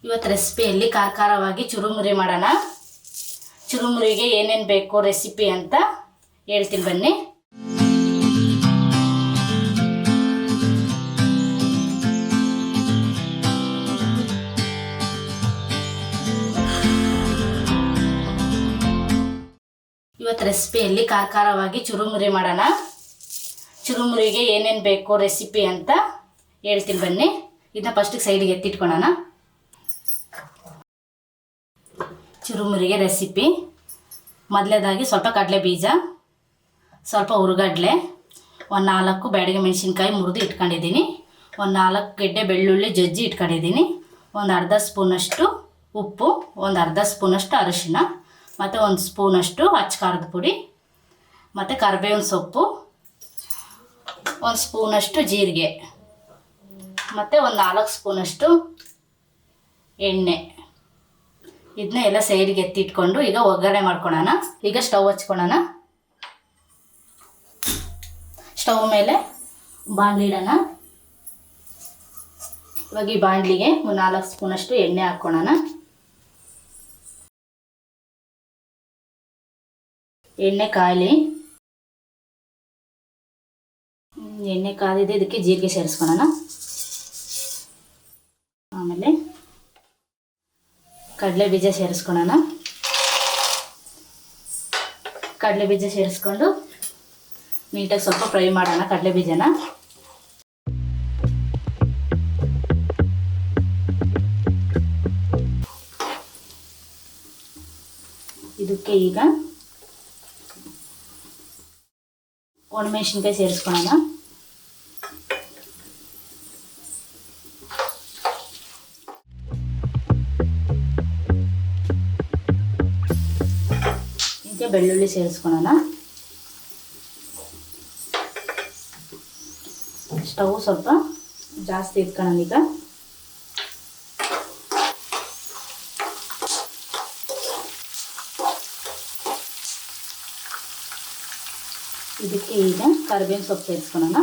ಇವತ್ತು ರೆಸಿಪಿಯಲ್ಲಿ ಖಾರವಾಗಿ ಚುರುಮುರಿ ಮಾಡೋಣ. ಚುರುಮುರಿಗೆ ಏನೇನು ಬೇಕು ರೆಸಿಪಿ ಅಂತ ಹೇಳ್ತೀನಿ ಬನ್ನಿ. ಇವತ್ತು ರೆಸಿಪಿಯಲ್ಲಿ ಖಾರವಾಗಿ ಚುರುಮುರಿ ಮಾಡೋಣ. ಚುರುಮುರಿಗೆ ಏನೇನು ಬೇಕು ರೆಸಿಪಿ ಅಂತ ಹೇಳ್ತೀನಿ ಬನ್ನಿ. ಇದನ್ನ ಫಸ್ಟಿಗೆ ಸೈಡಿಗೆ ಎತ್ತಿಟ್ಕೊಳ್ಳೋಣ. ಚುರುಮುರಿಗೆ ರೆಸಿಪಿ ಮೊದಲೇದಾಗಿ ಸ್ವಲ್ಪ ಕಡಲೆ ಬೀಜ, ಸ್ವಲ್ಪ ಹುರುಗಡ್ಲೆ, ಒಂದು 4 ಬ್ಯಾಡಗಿ ಮೆಣಸಿನ್ಕಾಯಿ ಮುರಿದು ಇಟ್ಕೊಂಡಿದ್ದೀನಿ, ಒಂದು 4 ಗೆಡ್ಡೆ ಬೆಳ್ಳುಳ್ಳಿ ಜಜ್ಜಿ ಇಟ್ಕೊಂಡಿದ್ದೀನಿ, ಒಂದು ಅರ್ಧ ಸ್ಪೂನಷ್ಟು ಉಪ್ಪು, ಒಂದು ಅರ್ಧ ಸ್ಪೂನಷ್ಟು ಅರಿಶಿನ, ಮತ್ತು 1 ಸ್ಪೂನಷ್ಟು ಅಚ್ಚ ಖಾರದ ಪುಡಿ, ಮತ್ತು ಕರಿಬೇವಿನ ಸೊಪ್ಪು, 1 ಸ್ಪೂನಷ್ಟು ಜೀರಿಗೆ, ಮತ್ತು ಒಂದು 4 ಸ್ಪೂನಷ್ಟು ಎಣ್ಣೆ. ಇದನ್ನ ಎಲ್ಲ ಸೈಡಿಗೆ ಎತ್ತಿಟ್ಕೊಂಡು ಈಗ ಒಗ್ಗರಣೆ ಮಾಡ್ಕೊಳ್ಳೋಣ. ಈಗ ಸ್ಟವ್ ಹಚ್ಕೊಳ್ಳೋಣ. ಸ್ಟವ್ ಮೇಲೆ ಬಾಣಲಿ ಇಡೋಣ. ಇವಾಗ ಈ ಬಾಣಲಿಗೆ ಒಂದು 4 ಸ್ಪೂನಷ್ಟು ಎಣ್ಣೆ ಹಾಕ್ಕೊಳ್ಳೋಣ. ಎಣ್ಣೆ ಕಾಯಲಿ. ಎಣ್ಣೆ ಕಾದಿದೆ, ಇದಕ್ಕೆ ಜೀರಿಗೆ ಸೇರಿಸ್ಕೊಳ್ಳೋಣ. ಆಮೇಲೆ ಕಡಲೆ ಬೀಜ ಸೇರಿಸ್ಕೊಳ್ಳೋಣ. ಕಡಲೆ ಬೀಜ ಸೇರಿಸ್ಕೊಂಡು ನೀಟಾಗಿ ಸ್ವಲ್ಪ ಫ್ರೈ ಮಾಡೋಣ ಕಡಲೆ ಬೀಜನ. ಇದಕ್ಕೆ ಈಗ ಒಣಮೆಣಸಿನ್ಕಾಯಿ ಸೇರಿಸ್ಕೊಳ್ಳೋಣ. ಈಗ ಬೆಳ್ಳುಳ್ಳಿ ಸೇರಿಸ್ಕೊಳ್ಳೋಣ. ಸ್ಟವ್ ಸ್ವಲ್ಪ ಜಾಸ್ತಿ ಇಟ್ಕೊಳ್ಳೋಣ. ಈಗ ಇದಕ್ಕೆ ಈಗ ಕರಿಬೇವಿನ ಸೊಪ್ಪು ಸೇರಿಸ್ಕೊಳ್ಳೋಣ.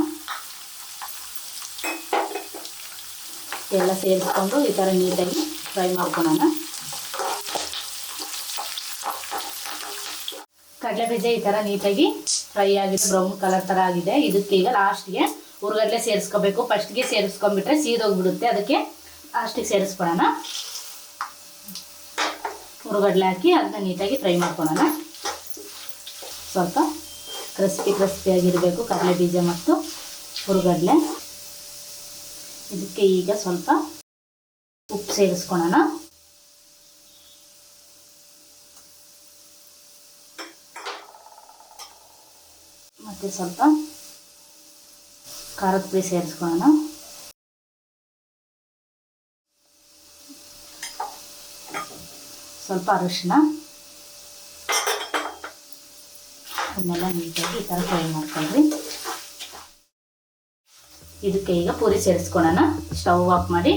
ಎಲ್ಲ ಸೇರಿಸ್ಕೊಂಡು ಈ ಥರ ನೀಟಾಗಿ ಫ್ರೈ ಮಾಡ್ಕೊಳ್ಳೋಣ. ಕಡಲೆ ಬೀಜ ಈ ಥರ ನೀಟಾಗಿ ಫ್ರೈ ಆಗಿದೆ, ಬ್ರೌನ್ ಕಲರ್ ಥರ ಆಗಿದೆ. ಇದಕ್ಕೆ ಈಗ ಲಾಸ್ಟ್ಗೆ ಹುರುಗಡ್ಲೆ ಸೇರಿಸ್ಕೋಬೇಕು. ಫಸ್ಟ್ಗೆ ಸೇರಿಸ್ಕೊಂಡ್ಬಿಟ್ರೆ ಸೀದೋಗ್ಬಿಡುತ್ತೆ, ಅದಕ್ಕೆ ಲಾಸ್ಟಿಗೆ ಸೇರಿಸ್ಕೊಳ್ಳೋಣ. ಹುರುಗಡ್ಲೆ ಹಾಕಿ ಅದನ್ನ ನೀಟಾಗಿ ಫ್ರೈ ಮಾಡ್ಕೊಳ್ಳೋಣ. ಸ್ವಲ್ಪ ಕ್ರಿಸ್ಪಿಯಾಗಿರಬೇಕು ಕಡಲೆ ಬೀಜ ಮತ್ತು ಹುರುಗಡ್ಲೆ. ಇದಕ್ಕೆ ಈಗ ಸ್ವಲ್ಪ ಉಪ್ಪು ಸೇರಿಸ್ಕೊಳ್ಳೋಣ. ಮತ್ತು ಸ್ವಲ್ಪ ಖಾರದ ಪುಡಿ ಸೇರಿಸ್ಕೊಳ್ಳೋಣ. ಸ್ವಲ್ಪ ಅರಿಶಿನ. ಅದನ್ನೆಲ್ಲ ನೀಟಾಗಿ ಈ ಥರ ಫ್ರೈ ಮಾಡ್ಕೊಳ್ಳಿ. ಇದಕ್ಕೆ ಈಗ ಪೂರಿ ಸೇರಿಸ್ಕೊಳ್ಳೋಣ. ಸ್ಟವ್ ಆಫ್ ಮಾಡಿ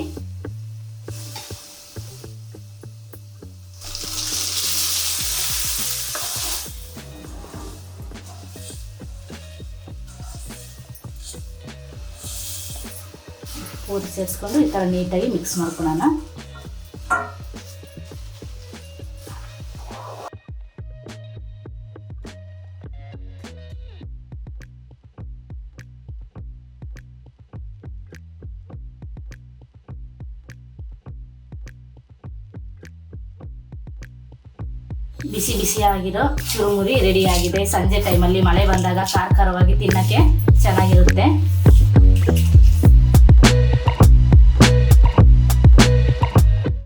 ಪೂರಿ ಸೇರಿಸ್ಕೊಂಡು ಈ ಥರ ನೀಟಾಗಿ ಮಿಕ್ಸ್ ಮಾಡ್ಕೊಳ್ಳೋಣ. ಬಿಸಿ ಬಿಸಿಯಾಗಿರೋ ಚುರುಮುರಿ ರೆಡಿ ಆಗಿದೆ. ಸಂಜೆ ಟೈಮಲ್ಲಿ ಮಳೆ ಬಂದಾಗ ಖಾರವಾಗಿ ತಿನ್ನೋಕ್ಕೆ ಚೆನ್ನಾಗಿರುತ್ತೆ.